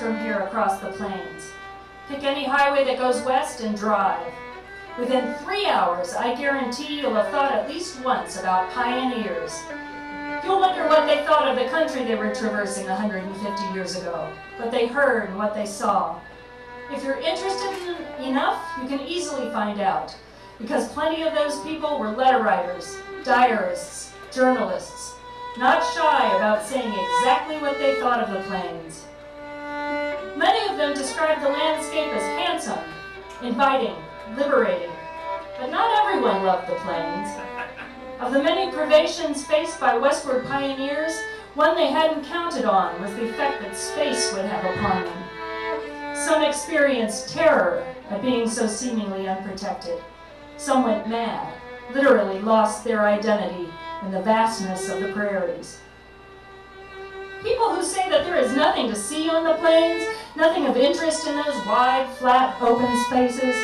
from here across the plains. Pick any highway that goes west and drive. Within 3 hours, I guarantee you'll have thought at least once about pioneers. You'll wonder what they thought of the country they were traversing 150 years ago, what they heard and what they saw. If you're interested enough, you can easily find out, because plenty of those people were letter writers, diarists, journalists, not shy about saying exactly what they thought of the plains. Many of them described the landscape as handsome, inviting, liberating, but not everyone loved the plains. Of the many privations faced by westward pioneers, one they hadn't counted on was the effect that space would have upon them. Some experienced terror at being so seemingly unprotected. Some went mad, literally lost their identity in the vastness of the prairies. People who say that there is nothing to see on the plains, nothing of interest in those wide, flat, open spaces,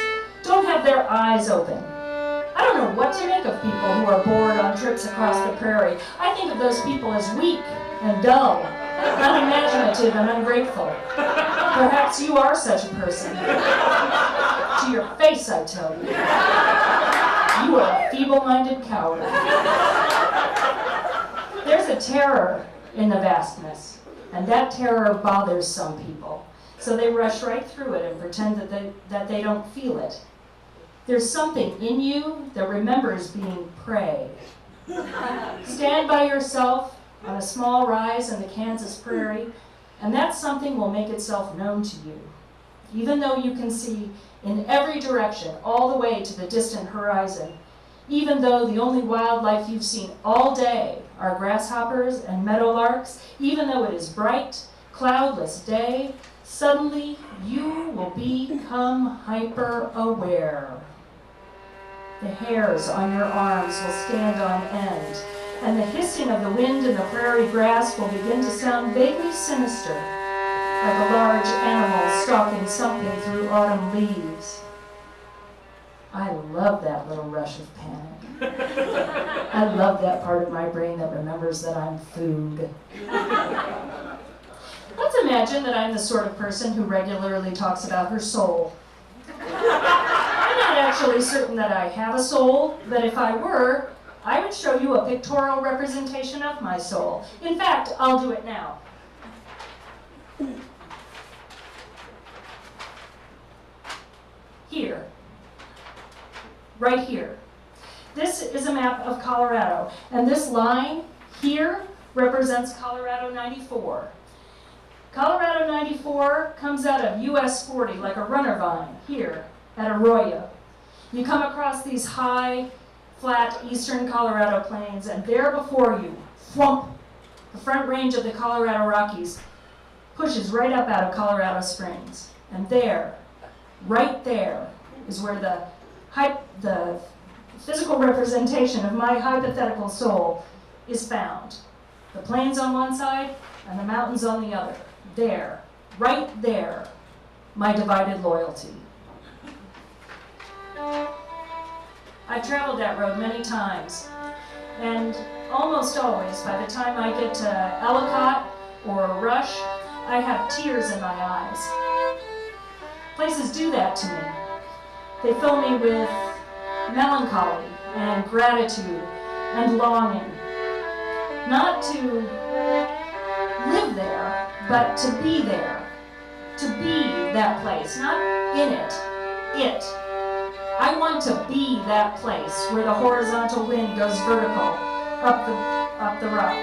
don't have their eyes open. I don't know what to make of people who are bored on trips across the prairie. I think of those people as weak and dull, unimaginative and ungrateful. Perhaps you are such a person. To your face, I tell you. You are a feeble-minded coward. There's a terror in the vastness, and that terror bothers some people. So they rush right through it and pretend that they don't feel it. There's something in you that remembers being prey. Stand by yourself on a small rise in the Kansas prairie, and that something will make itself known to you. Even though you can see in every direction, all the way to the distant horizon, even though the only wildlife you've seen all day are grasshoppers and meadowlarks, even though it is bright, cloudless day, suddenly you will become hyper-aware. The hairs on your arms will stand on end, and the hissing of the wind in the prairie grass will begin to sound vaguely sinister, like a large animal stalking something through autumn leaves. I love that little rush of panic. I love that part of my brain that remembers that I'm food. Let's imagine that I'm the sort of person who regularly talks about her soul. I'm not actually certain that I have a soul, but if I were, I would show you a pictorial representation of my soul. In fact, I'll do it now. Here. Right here. This is a map of Colorado, and this line here represents Colorado 94. Colorado 94 comes out of US 40 like a runner vine here at Arroyo. You come across these high, flat eastern Colorado plains, and there before you, thwump, the front range of the Colorado Rockies pushes right up out of Colorado Springs. And there, right there, is where the physical representation of my hypothetical soul is found. The plains on one side and the mountains on the other. There, right there, my divided loyalty. I've traveled that road many times, and almost always, by the time I get to Ellicott or Rush, I have tears in my eyes. Places do that to me. They fill me with melancholy and gratitude and longing. Not to live there, but to be there. To be that place, not in it, it. I want to be that place where the horizontal wind goes vertical up the rock.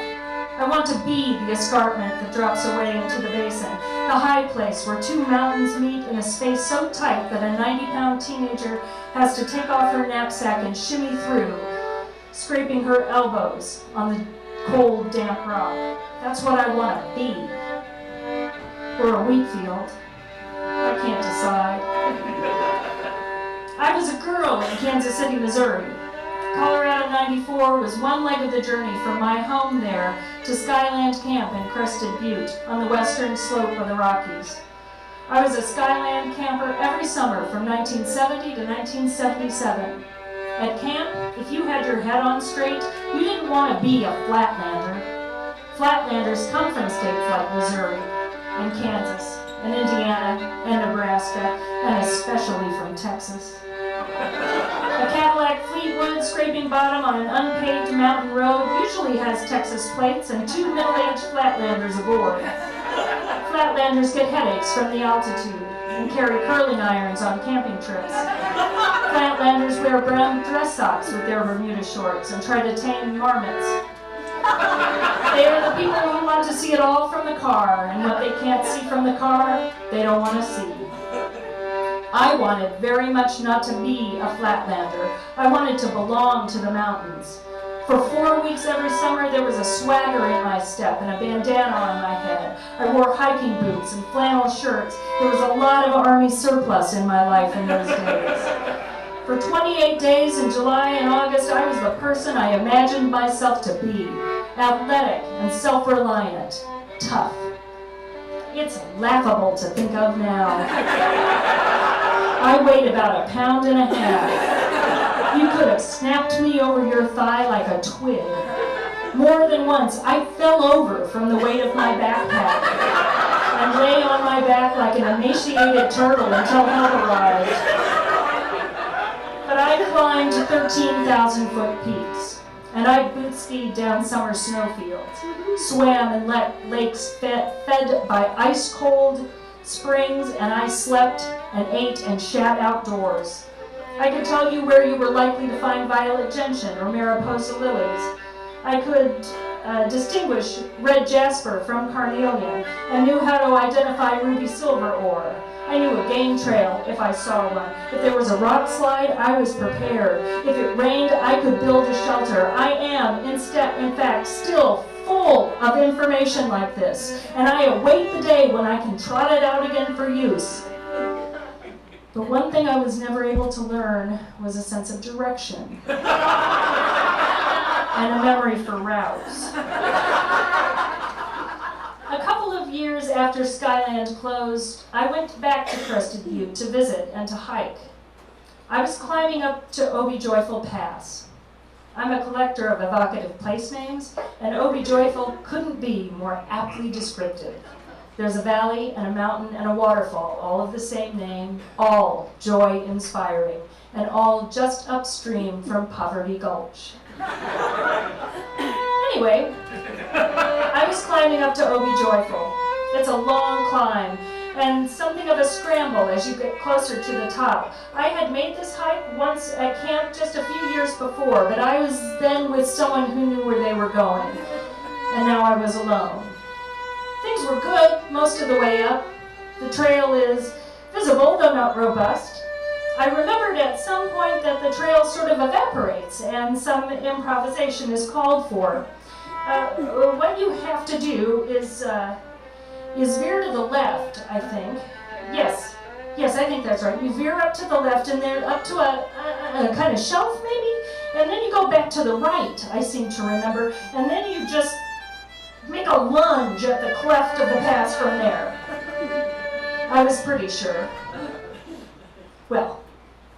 I want to be the escarpment that drops away into the basin, the high place where two mountains meet in a space so tight that a 90-pound teenager has to take off her knapsack and shimmy through, scraping her elbows on the cold, damp rock. That's what I want to be. Or a wheat field. I can't decide. I was a girl in Kansas City, Missouri. Colorado 94 was one leg of the journey from my home there to Skyland Camp in Crested Butte on the western slope of the Rockies. I was a Skyland camper every summer from 1970 to 1977. At camp, if you had your head on straight, you didn't want to be a Flatlander. Flatlanders come from states like Missouri and Kansas and Indiana and Nebraska, and especially from Texas. A Cadillac Fleetwood scraping bottom on an unpaved mountain road usually has Texas plates and 2 middle-aged Flatlanders aboard. Flatlanders get headaches from the altitude and carry curling irons on camping trips. Flatlanders wear brown dress socks with their Bermuda shorts and try to tame marmots. They are the people who want to see it all from the car, and what they can't see from the car, they don't want to see. I wanted very much not to be a Flatlander. I wanted to belong to the mountains. For 4 weeks every summer, there was a swagger in my step and a bandana on my head. I wore hiking boots and flannel shirts. There was a lot of Army surplus in my life in those days. For 28 days in July and August, I was the person I imagined myself to be. Athletic and self-reliant. Tough. It's laughable to think of now. I weighed about 1.5 pounds. You could have snapped me over your thigh like a twig. More than once, I fell over from the weight of my backpack and lay on my back like an emaciated turtle until help arrived. But I climbed 13,000-foot peaks, and I boot skied down summer snowfields, swam in lakes fed by ice-cold springs, and I slept and ate and shat outdoors. I could tell you where you were likely to find violet gentian or Mariposa lilies. I could distinguish red jasper from carnelian and knew how to identify ruby silver ore. I knew a game trail if I saw one. If there was a rock slide, I was prepared. If it rained, I could build a shelter. I am, in fact, still full of information like this, and I await the day when I can trot it out again for use. But one thing I was never able to learn was a sense of direction and a memory for routes. A couple of years after Skyland closed, I went back to Crested Butte to visit and to hike. I was climbing up to Obi Joyful Pass. I'm a collector of evocative place names, and Obi Joyful couldn't be more aptly descriptive. There's a valley and a mountain and a waterfall, all of the same name, all joy-inspiring, and all just upstream from Poverty Gulch. Anyway, I was climbing up to Obi Joyful. It's a long climb, and something of a scramble as you get closer to the top. I had made this hike once at camp just a few years before, but I was then with someone who knew where they were going, and now I was alone. Things were good most of the way up. The trail is visible, though not robust. I remembered at some point that the trail sort of evaporates and some improvisation is called for. What you have to do is veer to the left, I think. Yes, I think that's right. You veer up to the left and then up to a kind of shelf maybe, and then you go back to the right, I seem to remember, and then you just make a lunge at the cleft of the pass from there. I was pretty sure. Well,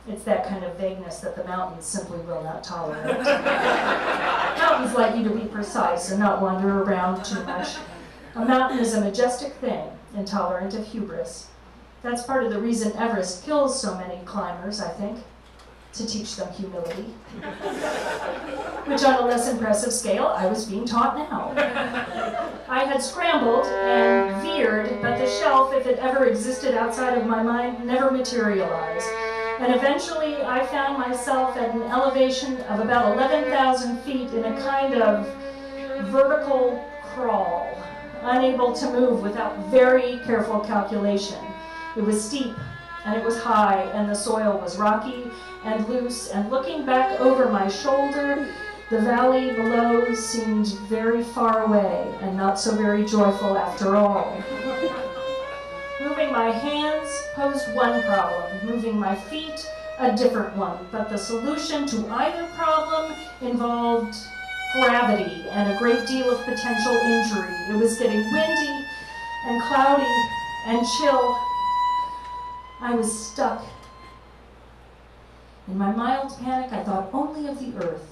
it's that kind of vagueness that the mountains simply will not tolerate. Mountains like you to be precise and not wander around too much. A mountain is a majestic thing, intolerant of hubris. That's part of the reason Everest kills so many climbers, I think, to teach them humility. Which on a less impressive scale, I was being taught now. I had scrambled and veered, but the shelf, if it ever existed outside of my mind, never materialized. And eventually I found myself at an elevation of about 11,000 feet in a kind of vertical crawl, unable to move without very careful calculation. It was steep, and it was high, and the soil was rocky and loose, and looking back over my shoulder, the valley below seemed very far away and not so very joyful after all. Moving my hands posed one problem, moving my feet a different one, but the solution to either problem involved gravity and a great deal of potential injury. It was getting windy and cloudy and chill. I was stuck. In my mild panic, I thought only of the earth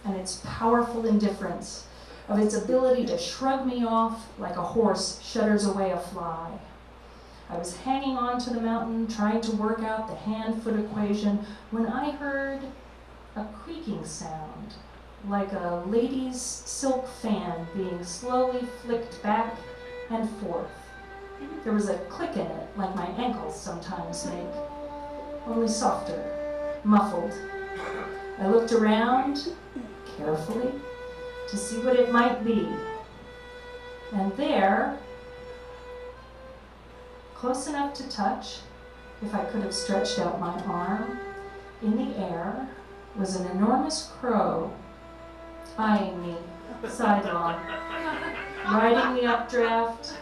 and its powerful indifference, of its ability to shrug me off like a horse shudders away a fly. I was hanging on to the mountain, trying to work out the hand-foot equation, when I heard a creaking sound, like a lady's silk fan being slowly flicked back and forth. There was a click in it, like my ankles sometimes make, only softer, muffled. I looked around carefully to see what it might be. And there, close enough to touch, if I could have stretched out my arm, in the air was an enormous crow eyeing me sidelong, riding the updraft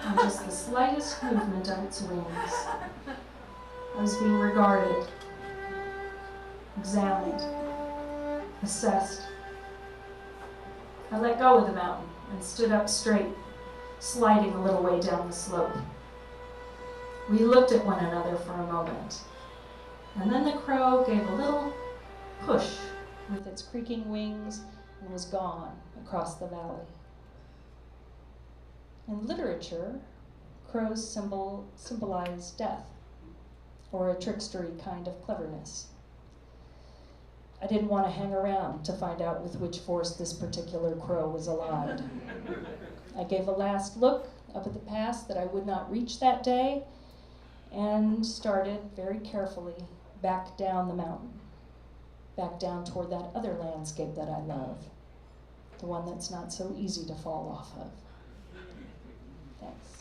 on just the slightest movement of its wings. I was being regarded, examined, assessed. I let go of the mountain and stood up straight, sliding a little way down the slope. We looked at one another for a moment, and then the crow gave a little push with its creaking wings and was gone across the valley. In literature, crows symbolize death, or a trickstery kind of cleverness. I didn't want to hang around to find out with which force this particular crow was allied. I gave a last look up at the pass that I would not reach that day, and started very carefully back down the mountain, back down toward that other landscape that I love, the one that's not so easy to fall off of. Thanks.